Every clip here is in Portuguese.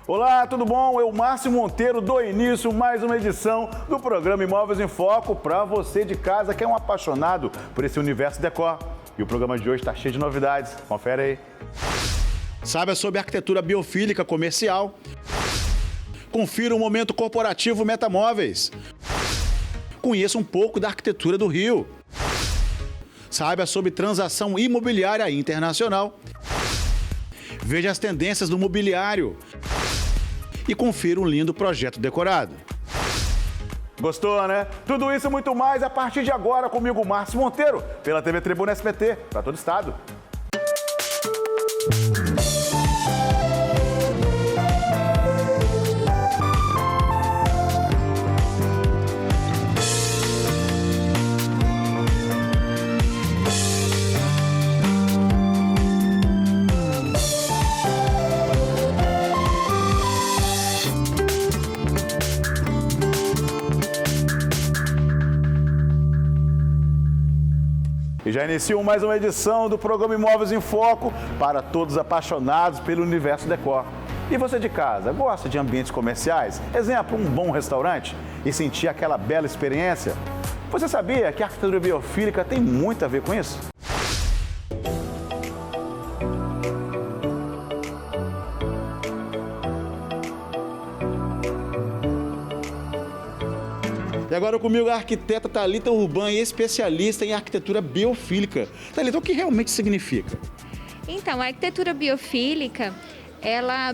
Olá, tudo bom? Eu, Márcio Monteiro, dou início mais uma edição do programa Imóveis em Foco para você de casa que é um apaixonado por esse universo decor. E o programa de hoje está cheio de novidades. Confere aí. Saiba sobre arquitetura biofílica comercial. Confira o momento corporativo Metamóveis. Conheça um pouco da arquitetura do Rio. Saiba sobre transação imobiliária internacional. Veja as tendências do mobiliário. E confira um lindo projeto decorado. Gostou, né? Tudo isso e muito mais a partir de agora comigo, Márcio Monteiro, pela TV Tribuna SBT, para todo o estado. E já iniciou mais uma edição do programa Imóveis em Foco para todos apaixonados pelo universo decor. E você de casa, gosta de ambientes comerciais? Exemplo, um bom restaurante? E sentir aquela bela experiência? Você sabia que a arquitetura biofílica tem muito a ver com isso? E agora comigo a arquiteta Thalita Urban, especialista em arquitetura biofílica. Thalita, o que realmente significa? Então, a arquitetura biofílica,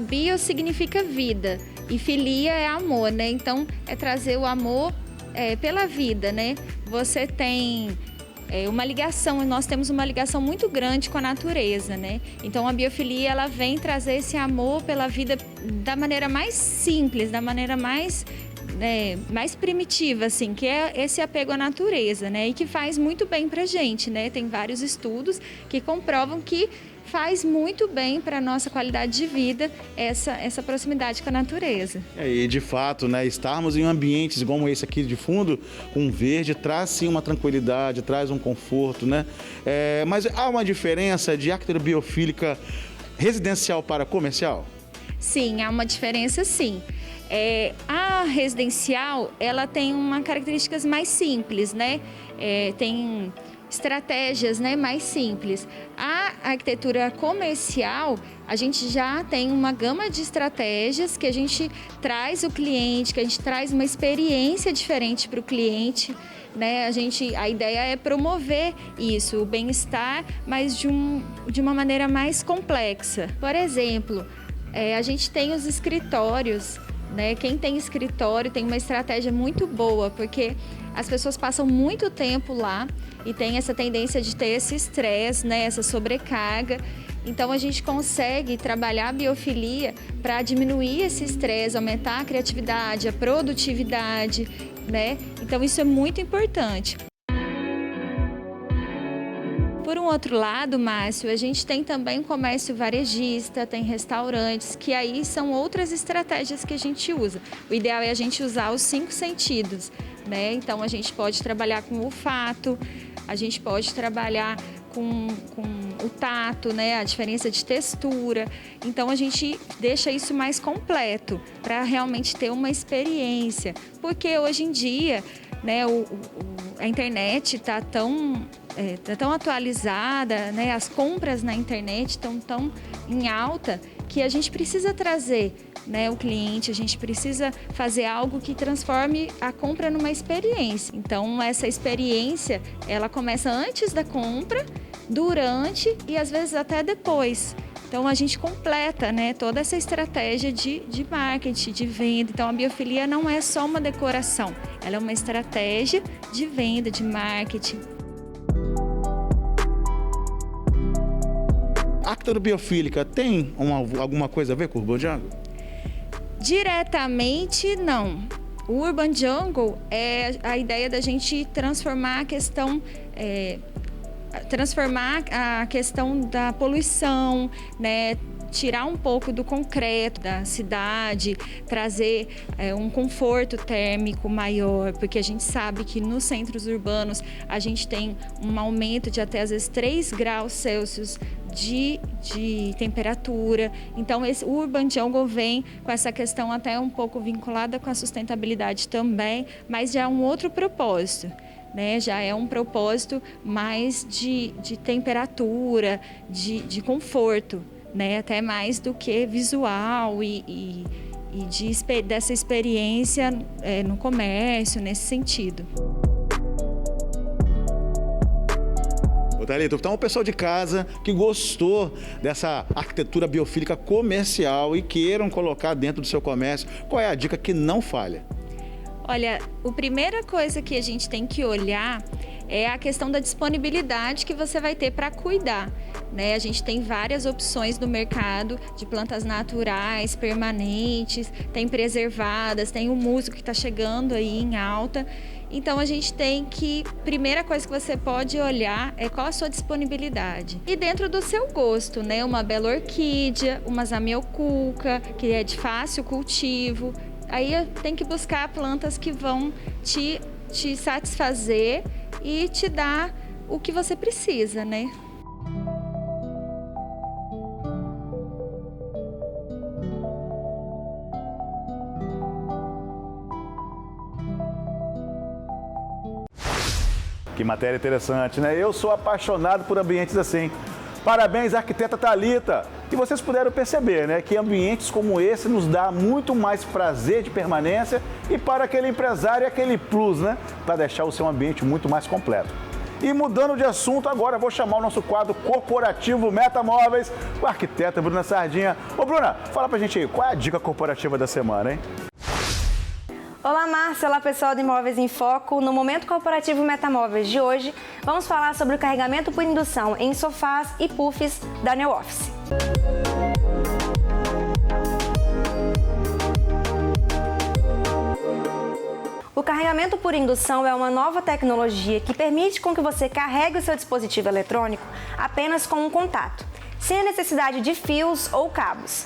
bio significa vida e filia é amor, né? Então, é trazer o amor pela vida, né? Você tem uma ligação, nós temos uma ligação muito grande com a natureza, né? Então, a biofilia, ela vem trazer esse amor pela vida da maneira mais simples, da maneira mais primitiva, assim, que é esse apego à natureza, né? E que faz muito bem pra gente, né? Tem vários estudos que comprovam que faz muito bem para a nossa qualidade de vida essa proximidade com a natureza. E de fato, né, estarmos em ambientes como esse aqui de fundo, com verde, traz sim uma tranquilidade, traz um conforto, né? Mas há uma diferença de arquitetura biofílica residencial para comercial? Sim, há uma diferença sim. A residencial, ela tem uma características mais simples, né? Tem estratégias, né, mais simples. A arquitetura comercial, a gente já tem uma gama de estratégias que a gente traz o cliente, que a gente traz uma experiência diferente para o cliente, né? A ideia é promover isso, o bem-estar, mas de uma maneira mais complexa. Por exemplo, a gente tem os escritórios, né? Quem tem escritório tem uma estratégia muito boa, porque as pessoas passam muito tempo lá e tem essa tendência de ter esse estresse, né? Essa sobrecarga. Então, a gente consegue trabalhar a biofilia para diminuir esse estresse, aumentar a criatividade, a produtividade, né? Então, isso é muito importante. Por um outro lado, Márcio, a gente tem também comércio varejista, tem restaurantes, que aí são outras estratégias que a gente usa. O ideal é a gente usar os 5 sentidos, né? Então, a gente pode trabalhar com o olfato, a gente pode trabalhar com o tato, né? A diferença de textura. Então, a gente deixa isso mais completo para realmente ter uma experiência. Porque hoje em dia, né, a internet está tão atualizada, né? As compras na internet estão tão em alta que a gente precisa trazer, né, o cliente, a gente precisa fazer algo que transforme a compra numa experiência. Então, essa experiência, ela começa antes da compra, durante e às vezes até depois. Então, a gente completa, né, toda essa estratégia de marketing, de venda. Então, a biofilia não é só uma decoração, ela é uma estratégia de venda, de marketing. A arquitetura biofílica tem alguma coisa a ver com o Urban Jungle? Diretamente, não. O Urban Jungle é a ideia da gente transformar a questão da poluição, né? Tirar um pouco do concreto da cidade, trazer um conforto térmico maior, porque a gente sabe que nos centros urbanos a gente tem um aumento de até às vezes 3 graus Celsius de temperatura. Então, o Urban Jungle vem com essa questão até um pouco vinculada com a sustentabilidade também, mas já é um outro propósito, né? Já é um propósito mais de temperatura, de conforto, né? Até mais do que visual e dessa experiência no comércio, nesse sentido. Thalita, então o pessoal de casa que gostou dessa arquitetura biofílica comercial e queiram colocar dentro do seu comércio, qual é a dica que não falha? Olha, a primeira coisa que a gente tem que olhar é a questão da disponibilidade que você vai ter para cuidar, né? A gente tem várias opções no mercado de plantas naturais, permanentes, tem preservadas, tem o musgo que está chegando aí em alta. Então, a gente tem que, primeira coisa que você pode olhar é qual a sua disponibilidade. E dentro do seu gosto, né? Uma bela orquídea, uma zamioculca, que é de fácil cultivo. Aí tem que buscar plantas que vão te satisfazer e te dar o que você precisa, né? Que matéria interessante, né? Eu sou apaixonado por ambientes assim. Parabéns, arquiteta Thalita! E vocês puderam perceber, né, que ambientes como esse nos dá muito mais prazer de permanência e para aquele empresário aquele plus, né, para deixar o seu ambiente muito mais completo. E mudando de assunto, agora vou chamar o nosso quadro corporativo Metamóveis com a arquiteta Bruna Sardinha. Ô Bruna, fala pra gente aí, qual é a dica corporativa da semana, hein? Olá, Márcia. Olá, pessoal do Imóveis em Foco. No Momento Corporativo Metamóveis de hoje, vamos falar sobre o carregamento por indução em sofás e puffs da New Office. O carregamento por indução é uma nova tecnologia que permite com que você carregue o seu dispositivo eletrônico apenas com um contato, sem a necessidade de fios ou cabos.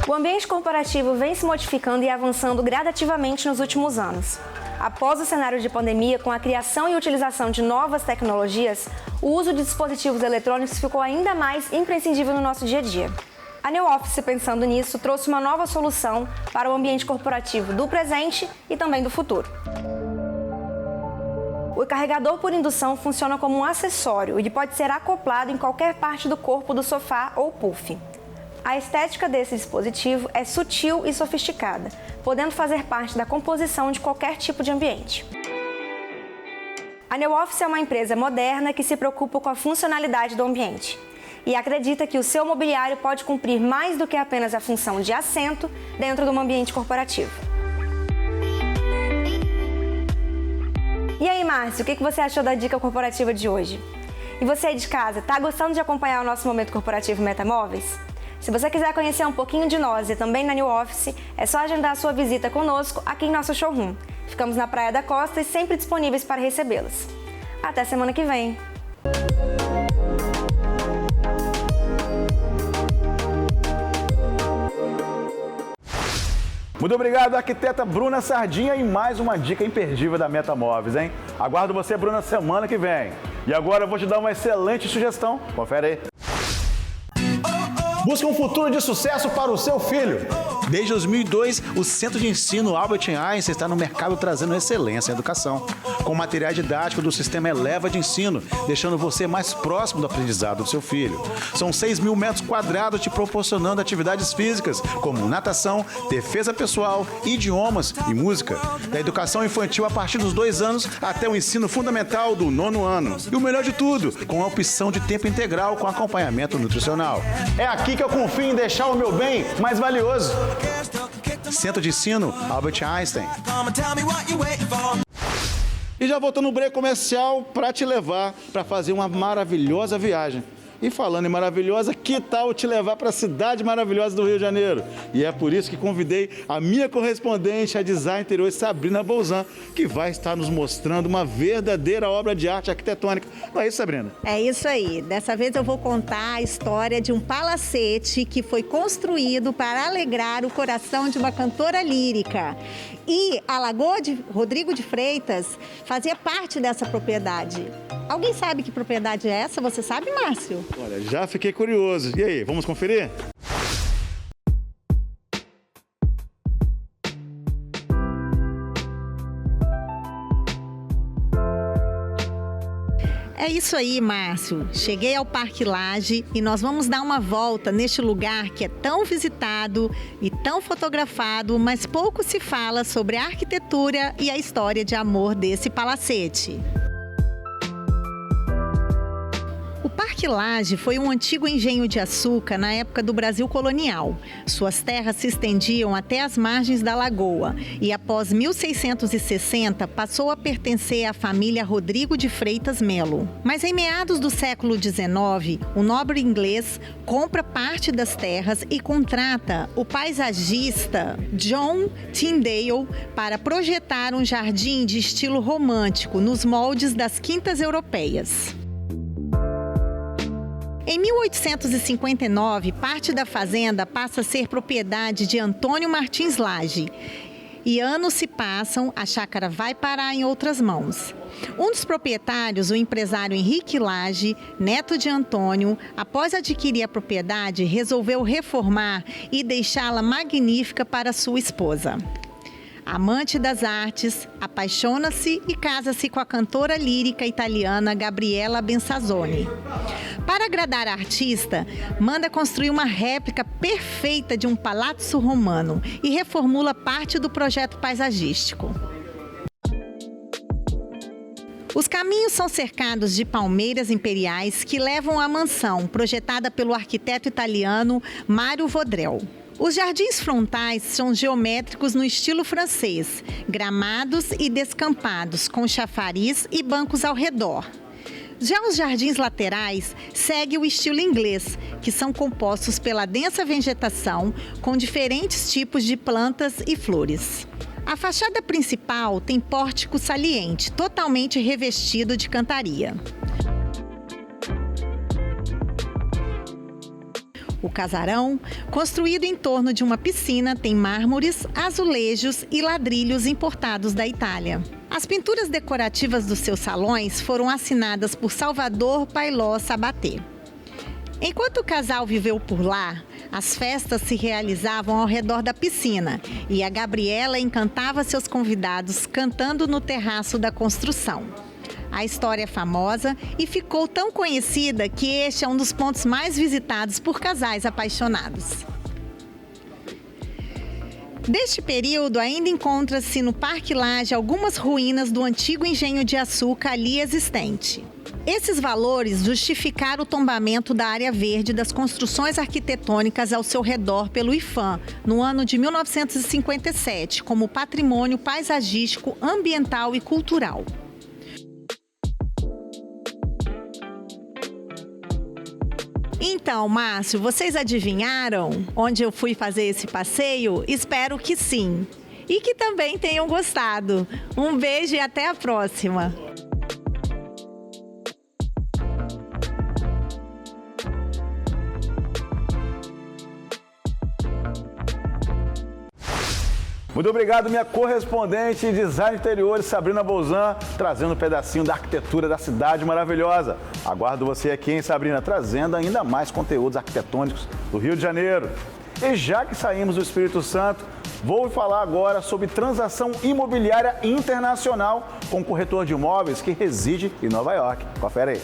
O ambiente corporativo vem se modificando e avançando gradativamente nos últimos anos. Após o cenário de pandemia, com a criação e utilização de novas tecnologias, o uso de dispositivos eletrônicos ficou ainda mais imprescindível no nosso dia a dia. A New Office, pensando nisso, trouxe uma nova solução para o ambiente corporativo do presente e também do futuro. O carregador por indução funciona como um acessório e pode ser acoplado em qualquer parte do corpo do sofá ou puff. A estética desse dispositivo é sutil e sofisticada, podendo fazer parte da composição de qualquer tipo de ambiente. A New Office é uma empresa moderna que se preocupa com a funcionalidade do ambiente e acredita que o seu mobiliário pode cumprir mais do que apenas a função de assento dentro de um ambiente corporativo. E aí, Márcio, o que você achou da dica corporativa de hoje? E você aí de casa, tá gostando de acompanhar o nosso Momento Corporativo Metamóveis? Se você quiser conhecer um pouquinho de nós e também na New Office, é só agendar a sua visita conosco aqui em nosso showroom. Ficamos na Praia da Costa e sempre disponíveis para recebê-los. Até semana que vem! Muito obrigado, arquiteta Bruna Sardinha, e mais uma dica imperdível da Metamóveis, hein? Aguardo você, Bruna, semana que vem. E agora eu vou te dar uma excelente sugestão. Confere aí. Busca um futuro de sucesso para o seu filho. Desde 2002, o Centro de Ensino Albert Einstein está no mercado trazendo excelência em educação, com material didático do sistema Eleva de ensino, deixando você mais próximo do aprendizado do seu filho. São 6.000 metros quadrados te proporcionando atividades físicas, como natação, defesa pessoal, idiomas e música. Da educação infantil a partir dos 2 anos até o ensino fundamental do 9º ano. E o melhor de tudo, com a opção de tempo integral com acompanhamento nutricional. É aqui que eu confio em deixar o meu bem mais valioso. Centro de Ensino Albert Einstein. E já voltando no break comercial para te levar para fazer uma maravilhosa viagem. E falando em maravilhosa, que tal te levar para a cidade maravilhosa do Rio de Janeiro? E é por isso que convidei a minha correspondente, a design interior Sabrina Bolzan, que vai estar nos mostrando uma verdadeira obra de arte arquitetônica. Não é isso, Sabrina? É isso aí. Dessa vez eu vou contar a história de um palacete que foi construído para alegrar o coração de uma cantora lírica. E a Lagoa de Rodrigo de Freitas fazia parte dessa propriedade. Alguém sabe que propriedade é essa? Você sabe, Márcio? Olha, já fiquei curioso. E aí, vamos conferir? É isso aí, Márcio. Cheguei ao Parque Lage e nós vamos dar uma volta neste lugar que é tão visitado e tão fotografado, mas pouco se fala sobre a arquitetura e a história de amor desse palacete. O Parque Lage foi um antigo engenho de açúcar na época do Brasil colonial. Suas terras se estendiam até as margens da lagoa e, após 1660, passou a pertencer à família Rodrigo de Freitas Melo. Mas em meados do século XIX, o nobre inglês compra parte das terras e contrata o paisagista John Tyndale para projetar um jardim de estilo romântico nos moldes das quintas europeias. Em 1859, parte da fazenda passa a ser propriedade de Antônio Martins Lage. E anos se passam, a chácara vai parar em outras mãos. Um dos proprietários, o empresário Henrique Lage, neto de Antônio, após adquirir a propriedade, resolveu reformar e deixá-la magnífica para sua esposa. Amante das artes, apaixona-se e casa-se com a cantora lírica italiana Gabriela Bensazzoni. Para agradar a artista, manda construir uma réplica perfeita de um palazzo romano e reformula parte do projeto paisagístico. Os caminhos são cercados de palmeiras imperiais que levam à mansão, projetada pelo arquiteto italiano Mário Vodrel. Os jardins frontais são geométricos no estilo francês, gramados e descampados, com chafariz e bancos ao redor. Já os jardins laterais seguem o estilo inglês, que são compostos pela densa vegetação, com diferentes tipos de plantas e flores. A fachada principal tem pórtico saliente, totalmente revestido de cantaria. O casarão, construído em torno de uma piscina, tem mármores, azulejos e ladrilhos importados da Itália. As pinturas decorativas dos seus salões foram assinadas por Salvador Pailó Sabaté. Enquanto o casal viveu por lá, as festas se realizavam ao redor da piscina e a Gabriela encantava seus convidados cantando no terraço da construção. A história é famosa e ficou tão conhecida que este é um dos pontos mais visitados por casais apaixonados. Deste período, ainda encontra-se no Parque Lage algumas ruínas do antigo engenho de açúcar ali existente. Esses valores justificaram o tombamento da área verde das construções arquitetônicas ao seu redor pelo IPHAN, no ano de 1957, como patrimônio paisagístico, ambiental e cultural. Então, Márcio, vocês adivinharam onde eu fui fazer esse passeio? Espero que sim. E que também tenham gostado. Um beijo e até a próxima. Muito obrigado, minha correspondente em design de interiores, Sabrina Bolzan, trazendo um pedacinho da arquitetura da cidade maravilhosa. Aguardo você aqui, hein, Sabrina, trazendo ainda mais conteúdos arquitetônicos do Rio de Janeiro. E já que saímos do Espírito Santo, vou falar agora sobre transação imobiliária internacional com um corretor de imóveis que reside em Nova York. Confere aí.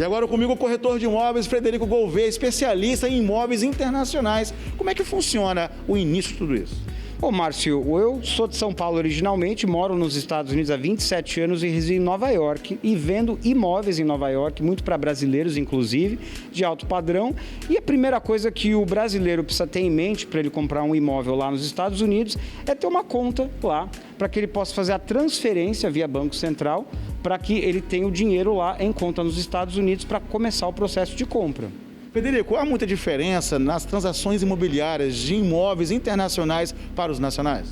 E agora comigo o corretor de imóveis, Frederico Gouveia, especialista em imóveis internacionais. Como é que funciona o início de tudo isso? Ô Márcio, eu sou de São Paulo originalmente, moro nos Estados Unidos há 27 anos e resido em Nova York e vendo imóveis em Nova York, muito para brasileiros inclusive, de alto padrão. E a primeira coisa que o brasileiro precisa ter em mente para ele comprar um imóvel lá nos Estados Unidos é ter uma conta lá, para que ele possa fazer a transferência via Banco Central, para que ele tenha o dinheiro lá em conta nos Estados Unidos para começar o processo de compra. Frederico, há muita diferença nas transações imobiliárias de imóveis internacionais para os nacionais?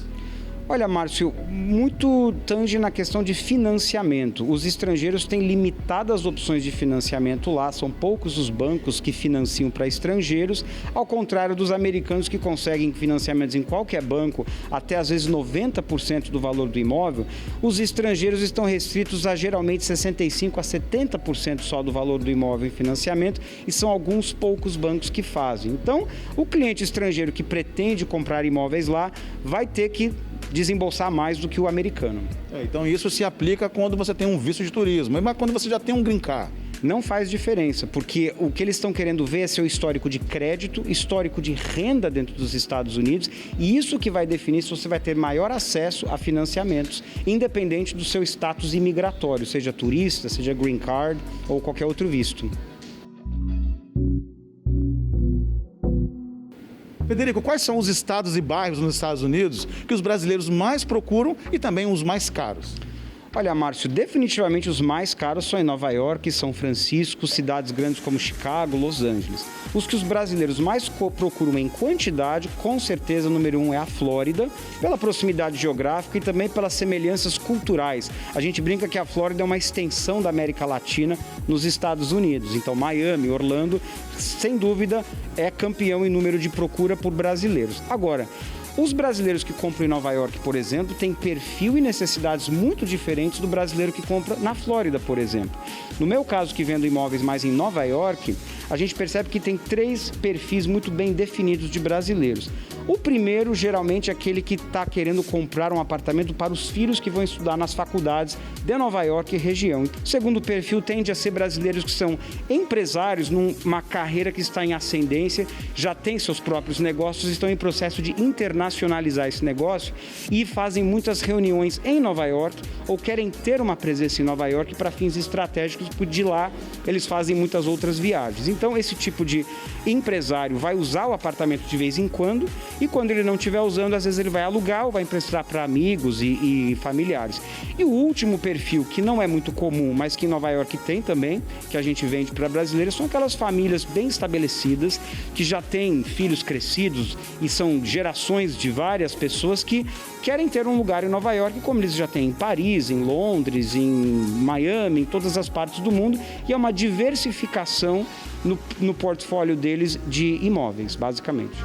Olha, Márcio, muito tange na questão de financiamento. Os estrangeiros têm limitadas opções de financiamento lá, são poucos os bancos que financiam para estrangeiros, ao contrário dos americanos que conseguem financiamentos em qualquer banco, até às vezes 90% do valor do imóvel. Os estrangeiros estão restritos a geralmente 65% a 70% só do valor do imóvel em financiamento, e são alguns poucos bancos que fazem. Então, o cliente estrangeiro que pretende comprar imóveis lá vai ter que desembolsar mais do que o americano. Então isso se aplica quando você tem um visto de turismo, mas quando você já tem um green card? Não faz diferença, porque o que eles estão querendo ver é seu histórico de crédito, histórico de renda dentro dos Estados Unidos, e isso que vai definir se você vai ter maior acesso a financiamentos, independente do seu status imigratório, seja turista, seja green card ou qualquer outro visto. Federico, quais são os estados e bairros nos Estados Unidos que os brasileiros mais procuram e também os mais caros? Olha, Márcio, definitivamente os mais caros são em Nova York, São Francisco, cidades grandes como Chicago, Los Angeles. Os que os brasileiros mais procuram em quantidade, com certeza, o número 1 é a Flórida, pela proximidade geográfica e também pelas semelhanças culturais. A gente brinca que a Flórida é uma extensão da América Latina nos Estados Unidos. Então, Miami, Orlando, sem dúvida, é campeão em número de procura por brasileiros. Agora, os brasileiros que compram em Nova York, por exemplo, têm perfil e necessidades muito diferentes do brasileiro que compra na Flórida, por exemplo. No meu caso, que vendo imóveis mais em Nova York, a gente percebe que tem 3 perfis muito bem definidos de brasileiros. O primeiro, geralmente, é aquele que está querendo comprar um apartamento para os filhos que vão estudar nas faculdades de Nova York e região. O segundo perfil tende a ser brasileiros que são empresários numa carreira que está em ascendência, já têm seus próprios negócios, estão em processo de internacionalizar esse negócio e fazem muitas reuniões em Nova York ou querem ter uma presença em Nova York para fins estratégicos, porque de lá eles fazem muitas outras viagens. Então, esse tipo de empresário vai usar o apartamento de vez em quando, e quando ele não estiver usando, às vezes ele vai alugar ou vai emprestar para amigos e familiares. E o último perfil, que não é muito comum, mas que em Nova York tem também, que a gente vende para brasileiros, são aquelas famílias bem estabelecidas, que já têm filhos crescidos e são gerações de várias pessoas que querem ter um lugar em Nova York, como eles já têm em Paris, em Londres, em Miami, em todas as partes do mundo, e é uma diversificação no portfólio deles de imóveis, basicamente.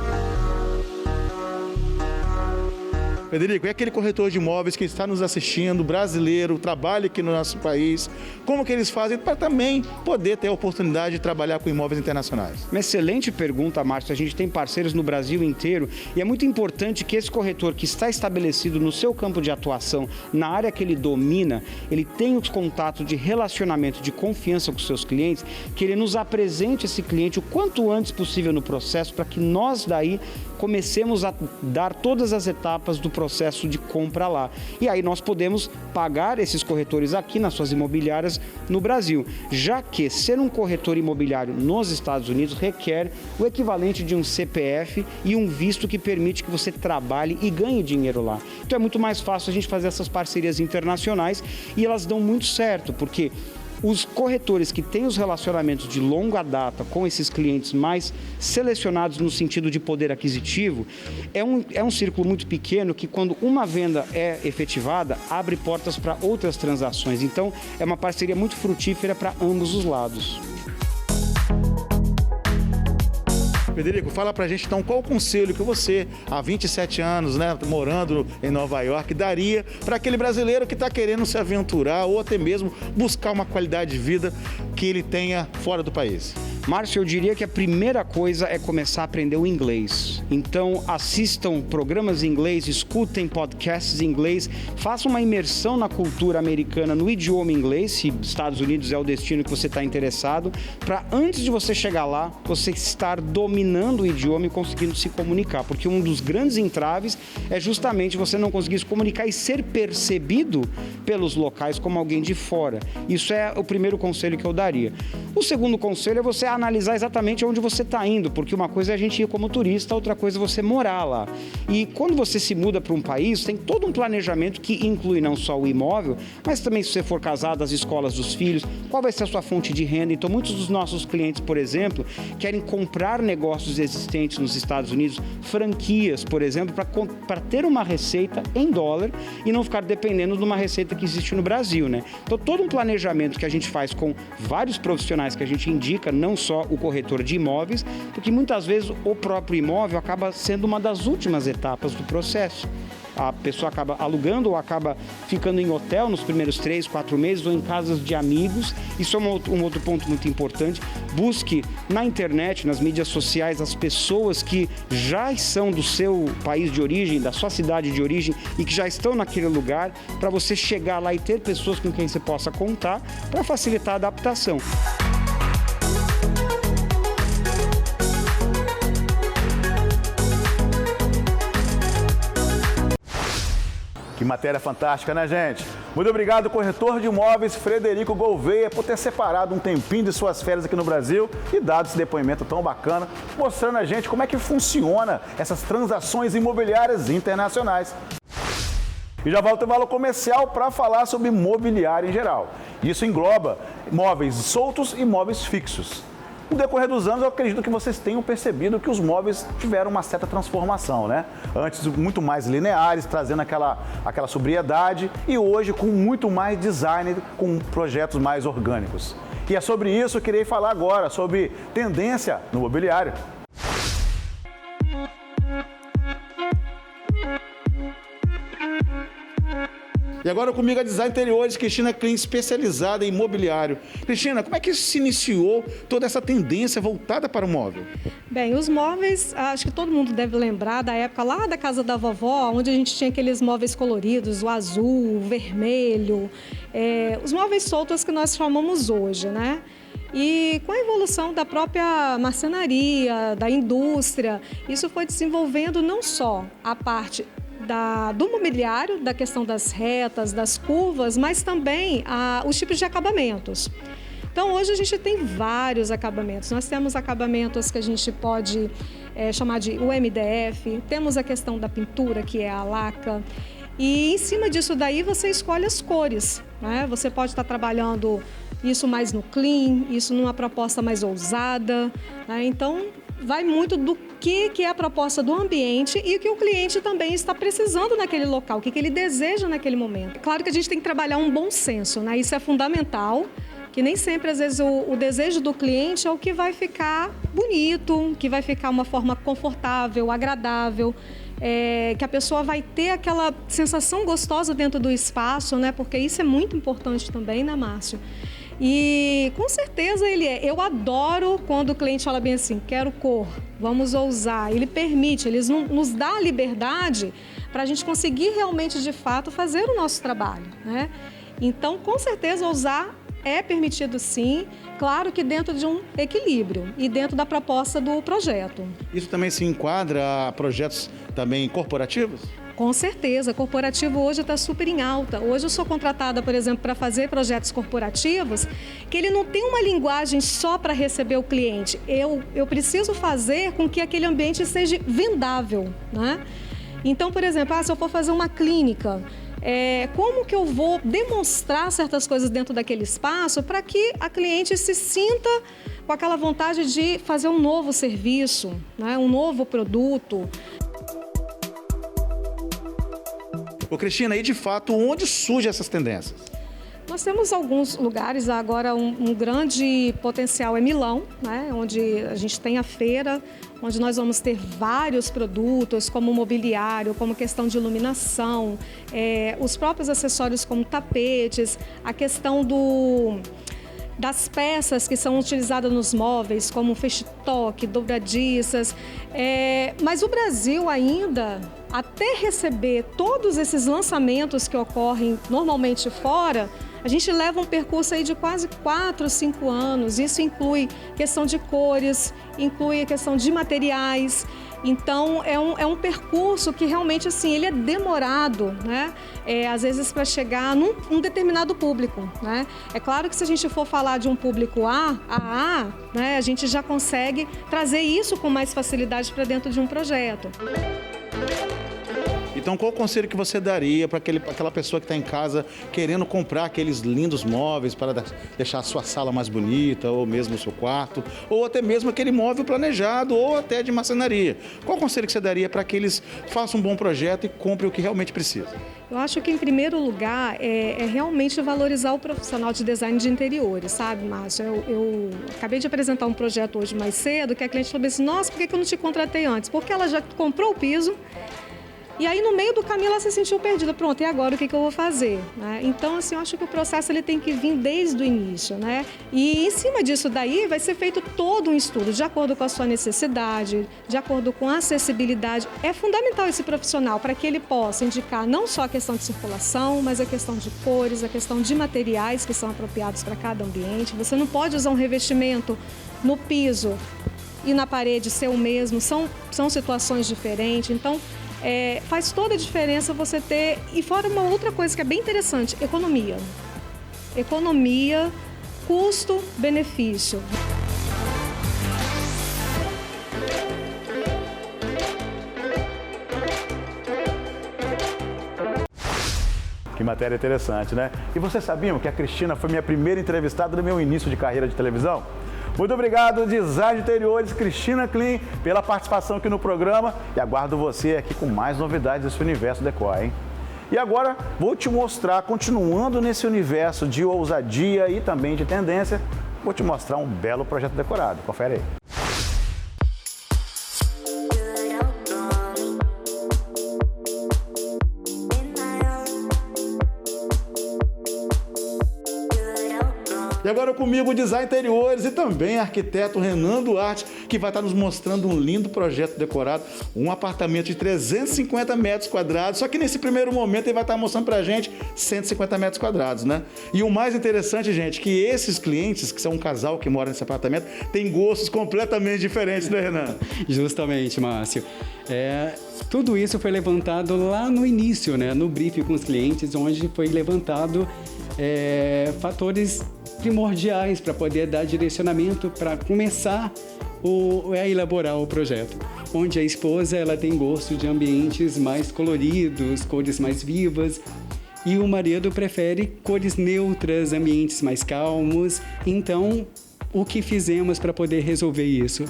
Federico, e aquele corretor de imóveis que está nos assistindo, brasileiro, trabalha aqui no nosso país, como que eles fazem para também poder ter a oportunidade de trabalhar com imóveis internacionais? Uma excelente pergunta, Márcio. A gente tem parceiros no Brasil inteiro e é muito importante que esse corretor que está estabelecido no seu campo de atuação, na área que ele domina, ele tenha os contatos de relacionamento, de confiança com seus clientes, que ele nos apresente esse cliente o quanto antes possível no processo, para que nós daí comecemos a dar todas as etapas do processo de compra lá. E aí nós podemos pagar esses corretores aqui nas suas imobiliárias no Brasil, já que ser um corretor imobiliário nos Estados Unidos requer o equivalente de um CPF e um visto que permite que você trabalhe e ganhe dinheiro lá. Então é muito mais fácil a gente fazer essas parcerias internacionais e elas dão muito certo, porque os corretores que têm os relacionamentos de longa data com esses clientes mais selecionados no sentido de poder aquisitivo, é um círculo muito pequeno que, quando uma venda é efetivada, abre portas para outras transações. Então, é uma parceria muito frutífera para ambos os lados. Federico, fala pra gente então qual o conselho que você, há 27 anos, né, morando em Nova York, daria para aquele brasileiro que está querendo se aventurar ou até mesmo buscar uma qualidade de vida que ele tenha fora do país? Márcio, eu diria que a primeira coisa é começar a aprender o inglês. Então, assistam programas em inglês, escutem podcasts em inglês, façam uma imersão na cultura americana, no idioma inglês, se Estados Unidos é o destino que você está interessado, para antes de você chegar lá, você estar dominando o idioma e conseguindo se comunicar. Porque um dos grandes entraves é justamente você não conseguir se comunicar e ser percebido pelos locais como alguém de fora. Isso é o primeiro conselho que eu daria. O segundo conselho é você analisar exatamente onde você está indo, porque uma coisa é a gente ir como turista, outra coisa é você morar lá. E quando você se muda para um país, tem todo um planejamento que inclui não só o imóvel, mas também, se você for casado, as escolas dos filhos, qual vai ser a sua fonte de renda. Então, muitos dos nossos clientes, por exemplo, querem comprar negócios negócios existentes nos Estados Unidos, franquias, por exemplo, para ter uma receita em dólar e não ficar dependendo de uma receita que existe no Brasil, né? Então, todo um planejamento que a gente faz com vários profissionais que a gente indica, não só o corretor de imóveis, porque muitas vezes o próprio imóvel acaba sendo uma das últimas etapas do processo. A pessoa acaba alugando ou acaba ficando em hotel nos primeiros 3, 4 meses ou em casas de amigos. Isso é um outro ponto muito importante. Busque na internet, nas mídias sociais, as pessoas que já são do seu país de origem, da sua cidade de origem e que já estão naquele lugar, para você chegar lá e ter pessoas com quem você possa contar para facilitar a adaptação. Que matéria fantástica, né, gente? Muito obrigado, corretor de imóveis Frederico Gouveia, por ter separado um tempinho de suas férias aqui no Brasil e dado esse depoimento tão bacana, mostrando a gente como é que funciona essas transações imobiliárias internacionais. E já volto ao valor comercial para falar sobre imobiliário em geral. Isso engloba imóveis soltos e imóveis fixos. No decorrer dos anos, eu acredito que vocês tenham percebido que os móveis tiveram uma certa transformação, né? Antes, muito mais lineares, trazendo aquela sobriedade, e hoje com muito mais design, com projetos mais orgânicos. E é sobre isso que eu queria falar agora, sobre tendência no mobiliário. E agora comigo a Design Interiores, Cristina Klein, especializada em imobiliário. Cristina, como é que se iniciou toda essa tendência voltada para o móvel? Bem, os móveis, acho que todo mundo deve lembrar da época lá da casa da vovó, onde a gente tinha aqueles móveis coloridos, o azul, o vermelho, os móveis soltos que nós chamamos hoje, né? E com a evolução da própria marcenaria, da indústria, isso foi desenvolvendo não só a parte do mobiliário, da questão das retas, das curvas, mas também os tipos de acabamentos. Então, hoje a gente tem vários acabamentos. Nós temos acabamentos que a gente pode chamar de UMDF, temos a questão da pintura, que é a laca, e em cima disso daí você escolhe as cores, né? Você pode estar trabalhando isso mais no clean, isso numa proposta mais ousada, né? Então, vai muito do que é a proposta do ambiente e o que o cliente também está precisando naquele local, o que ele deseja naquele momento. Claro que a gente tem que trabalhar um bom senso, né? Isso é fundamental, que nem sempre, às vezes, o desejo do cliente é o que vai ficar bonito, que vai ficar uma forma confortável, agradável, que a pessoa vai ter aquela sensação gostosa dentro do espaço, né? Porque isso é muito importante também, né, Márcio? E com certeza eu adoro quando o cliente fala bem assim, quero cor, vamos ousar. Ele permite, ele nos dá a liberdade para a gente conseguir realmente, de fato, fazer o nosso trabalho, né? Então, com certeza, ousar é permitido sim, claro que dentro de um equilíbrio e dentro da proposta do projeto. Isso também se enquadra a projetos também corporativos? Com certeza, corporativo hoje está super em alta. Hoje eu sou contratada, por exemplo, para fazer projetos corporativos, que ele não tem uma linguagem só para receber o cliente. Eu preciso fazer com que aquele ambiente seja vendável, né? Então, por exemplo, se eu for fazer uma clínica, como que eu vou demonstrar certas coisas dentro daquele espaço para que a cliente se sinta com aquela vontade de fazer um novo serviço, né? Um novo produto. Ô Cristina, e de fato, onde surgem essas tendências? Nós temos alguns lugares, agora um grande potencial é Milão, né? Onde a gente tem a feira, onde nós vamos ter vários produtos, como mobiliário, como questão de iluminação, os próprios acessórios como tapetes, a questão das peças que são utilizadas nos móveis, como fecho-toque, dobradiças. Mas o Brasil ainda, até receber todos esses lançamentos que ocorrem normalmente fora, a gente leva um percurso aí de quase 4, 5 anos. Isso inclui questão de cores, inclui a questão de materiais. Então, é um percurso que realmente, assim, ele é demorado, né? Às vezes para chegar num determinado público, né? É claro que se a gente for falar de um público AA, né, a gente já consegue trazer isso com mais facilidade para dentro de um projeto. Então, qual o conselho que você daria para aquela pessoa que está em casa querendo comprar aqueles lindos móveis para deixar a sua sala mais bonita, ou mesmo o seu quarto, ou até mesmo aquele móvel planejado, ou até de marcenaria? Qual o conselho que você daria para que eles façam um bom projeto e comprem o que realmente precisa? Eu acho que, em primeiro lugar, é realmente valorizar o profissional de design de interiores, sabe, Márcio? Eu acabei de apresentar um projeto hoje mais cedo, que a cliente falou assim, nossa, por que eu não te contratei antes? Porque ela já comprou o piso, e aí no meio do caminho ela se sentiu perdida. Pronto, e agora o que eu vou fazer? Né? Então, assim, eu acho que o processo ele tem que vir desde o início, né? E em cima disso daí vai ser feito todo um estudo, de acordo com a sua necessidade, de acordo com a acessibilidade. É fundamental esse profissional para que ele possa indicar não só a questão de circulação, mas a questão de cores, a questão de materiais que são apropriados para cada ambiente. Você não pode usar um revestimento no piso e na parede ser o mesmo, são situações diferentes. Então, faz toda a diferença você ter... E fora uma outra coisa que é bem interessante, economia. Economia, custo, benefício. Que matéria interessante, né? E vocês sabiam que a Cristina foi minha primeira entrevistada no meu início de carreira de televisão? Muito obrigado, Design de Interiores, Cristina Klim, pela participação aqui no programa. E aguardo você aqui com mais novidades desse universo decor, hein? E agora vou te mostrar, continuando nesse universo de ousadia e também de tendência, vou te mostrar um belo projeto decorado. Confere aí. E agora comigo o Design Interiores e também arquiteto Renan Duarte, que vai estar nos mostrando um lindo projeto decorado, um apartamento de 350 metros quadrados, só que nesse primeiro momento ele vai estar mostrando pra gente 150 metros quadrados, né? E o mais interessante, gente, que esses clientes, que são um casal que mora nesse apartamento, têm gostos completamente diferentes, né, Renan? Justamente, Márcio. Tudo isso foi levantado lá no início, né? No briefing com os clientes, onde foi levantado fatores primordiais para poder dar direcionamento para começar a elaborar o projeto. Onde a esposa ela tem gosto de ambientes mais coloridos, cores mais vivas, e o marido prefere cores neutras, ambientes mais calmos. Então, o que fizemos para poder resolver isso?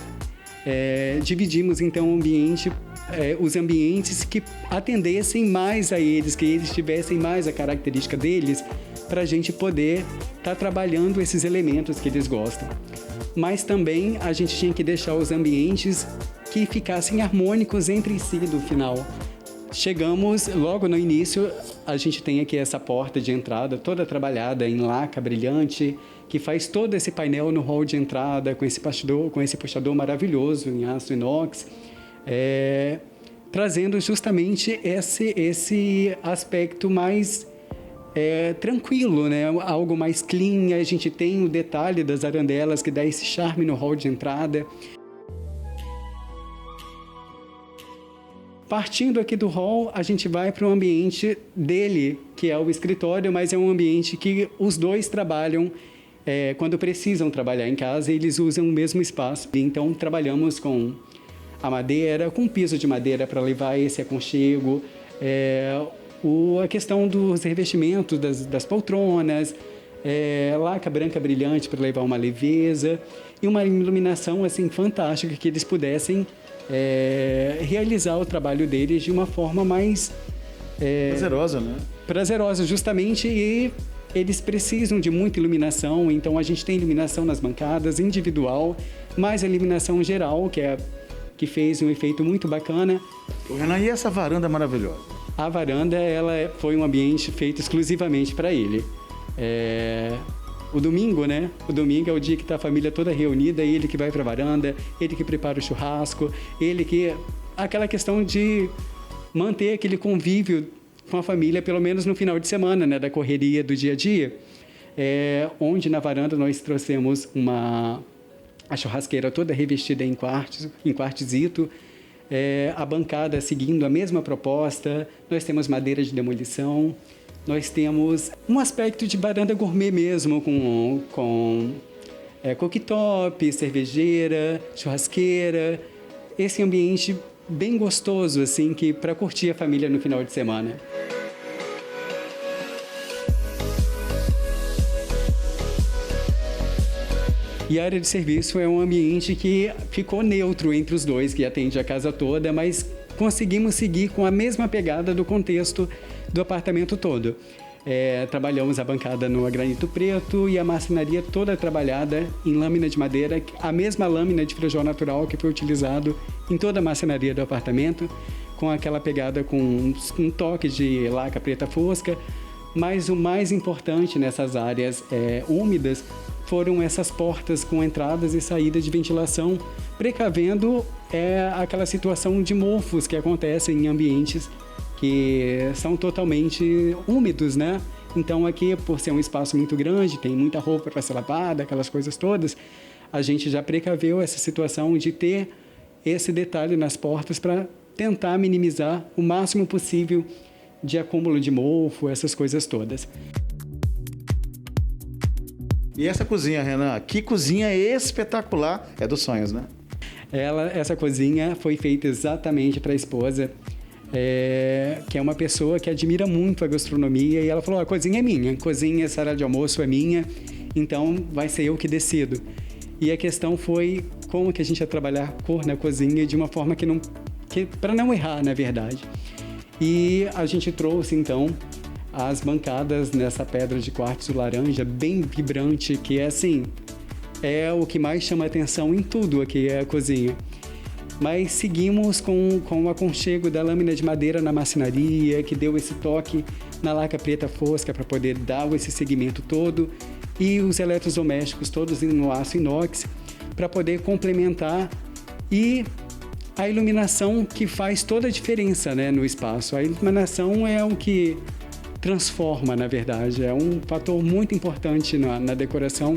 Dividimos então o ambiente, os ambientes que atendessem mais a eles, que eles tivessem mais a característica deles, para a gente poder estar trabalhando esses elementos que eles gostam. Mas também a gente tinha que deixar os ambientes que ficassem harmônicos entre si no final. Chegamos logo no início, a gente tem aqui essa porta de entrada toda trabalhada em laca brilhante, que faz todo esse painel no hall de entrada com esse puxador maravilhoso em aço inox, trazendo justamente esse aspecto mais tranquilo, né? Algo mais clean. A gente tem o detalhe das arandelas que dá esse charme no hall de entrada. Partindo aqui do hall, a gente vai para o ambiente dele, que é o escritório, mas é um ambiente que os dois trabalham quando precisam trabalhar em casa, eles usam o mesmo espaço. Então, trabalhamos com a madeira, com piso de madeira para levar esse aconchego, a questão dos revestimentos das poltronas, laca branca brilhante para levar uma leveza e uma iluminação assim fantástica, que eles pudessem realizar o trabalho deles de uma forma mais prazerosa, né? Prazerosa, justamente, e eles precisam de muita iluminação. Então a gente tem iluminação nas bancadas individual, mais a iluminação geral, que fez um efeito muito bacana. Renan, e essa varanda maravilhosa? A varanda, ela foi um ambiente feito exclusivamente para ele. O domingo, né? O domingo é o dia que está a família toda reunida, ele que vai para a varanda, ele que prepara o churrasco, aquela questão de manter aquele convívio com a família, pelo menos no final de semana, né? Da correria do dia a dia. Onde na varanda nós trouxemos a churrasqueira toda revestida em quartzito, a bancada seguindo a mesma proposta. Nós temos madeira de demolição, nós temos um aspecto de varanda gourmet mesmo, com cooktop, cervejeira, churrasqueira. Esse ambiente bem gostoso, assim, que para curtir a família no final de semana. E a área de serviço é um ambiente que ficou neutro entre os dois, que atende a casa toda, mas conseguimos seguir com a mesma pegada do contexto do apartamento todo. Trabalhamos a bancada no granito preto e a marcenaria toda trabalhada em lâmina de madeira, a mesma lâmina de feijão natural que foi utilizado em toda a marcenaria do apartamento, com aquela pegada com um toque de laca preta fosca. Mas o mais importante nessas áreas úmidas foram essas portas com entradas e saídas de ventilação, precavendo aquela situação de mofos que acontecem em ambientes que são totalmente úmidos, né? Então aqui, por ser um espaço muito grande, tem muita roupa para ser lavada, aquelas coisas todas, a gente já precaveu essa situação de ter esse detalhe nas portas para tentar minimizar o máximo possível de acúmulo de mofo, essas coisas todas. E essa cozinha, Renan? Que cozinha espetacular! É dos sonhos, né? Essa cozinha foi feita exatamente para a esposa, que é uma pessoa que admira muito a gastronomia, e ela falou, a cozinha é minha, cozinha, sala de almoço é minha, então vai ser eu que decido. E a questão foi como que a gente ia trabalhar cor na cozinha de uma forma para não errar, na verdade. E a gente trouxe, então, as bancadas nessa pedra de quartzo laranja, bem vibrante, que é assim, é o que mais chama atenção em tudo aqui, é a cozinha. Mas seguimos com o aconchego da lâmina de madeira na marcenaria, que deu esse toque na laca preta fosca para poder dar esse segmento todo, e os eletrodomésticos todos no aço inox, para poder complementar, e a iluminação que faz toda a diferença, né, no espaço. A iluminação é o que transforma, na verdade, é um fator muito importante na decoração.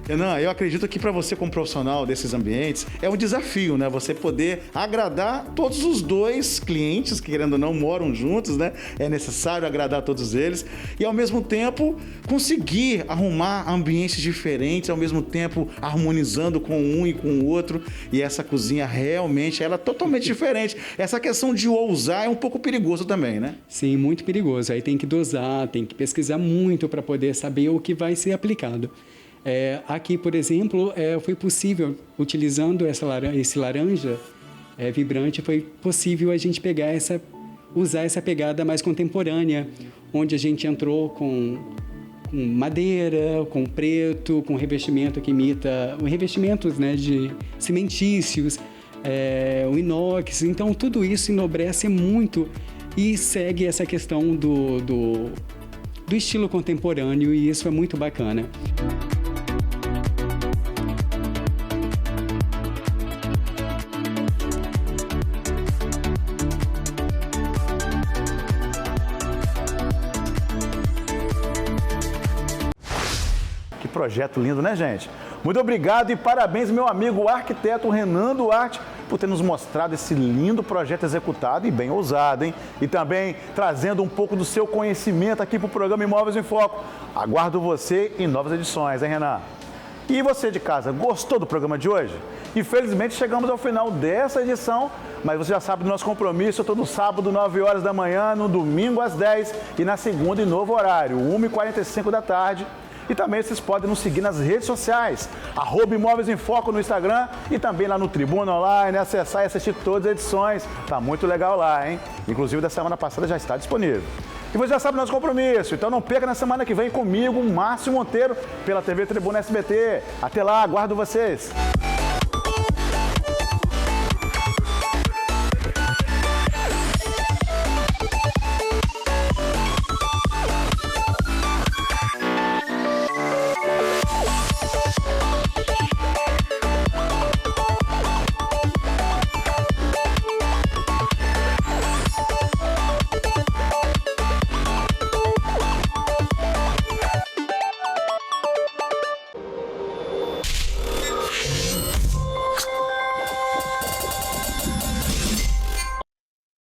Renan, eu acredito que para você como profissional desses ambientes é um desafio, né? Você poder agradar todos os dois clientes que, querendo ou não, moram juntos, né? É necessário agradar todos eles e, ao mesmo tempo, conseguir arrumar ambientes diferentes, ao mesmo tempo harmonizando com um e com o outro. E essa cozinha realmente, ela é totalmente diferente. Essa questão de ousar é um pouco perigoso também, né? Sim, muito perigoso. Aí tem que dosar, tem que pesquisar muito para poder saber o que vai ser aplicado. Aqui, por exemplo, foi possível, utilizando esse laranja vibrante, foi possível a gente usar essa pegada mais contemporânea, onde a gente entrou com madeira, com preto, com revestimento que imita revestimentos, né, de cimentícios, o inox. Então, tudo isso enobrece muito e segue essa questão do estilo contemporâneo, e isso é muito bacana. Projeto lindo, né, gente? Muito obrigado e parabéns, meu amigo arquiteto Renan Duarte, por ter nos mostrado esse lindo projeto executado e bem ousado, hein? E também trazendo um pouco do seu conhecimento aqui para o programa Imóveis em Foco. Aguardo você em novas edições, hein, Renan? E você de casa, gostou do programa de hoje? Infelizmente chegamos ao final dessa edição, mas você já sabe do nosso compromisso, todo sábado, 9 horas da manhã, no domingo às 10 e na segunda em novo horário, 1h45 da tarde. E também vocês podem nos seguir nas redes sociais, @Imóveis em Foco no Instagram e também lá no Tribuna Online, acessar e assistir todas as edições. Tá muito legal lá, hein? Inclusive da semana passada já está disponível. E você já sabe do nosso compromisso, então não perca na semana que vem comigo, Márcio Monteiro, pela TV Tribuna SBT. Até lá, aguardo vocês!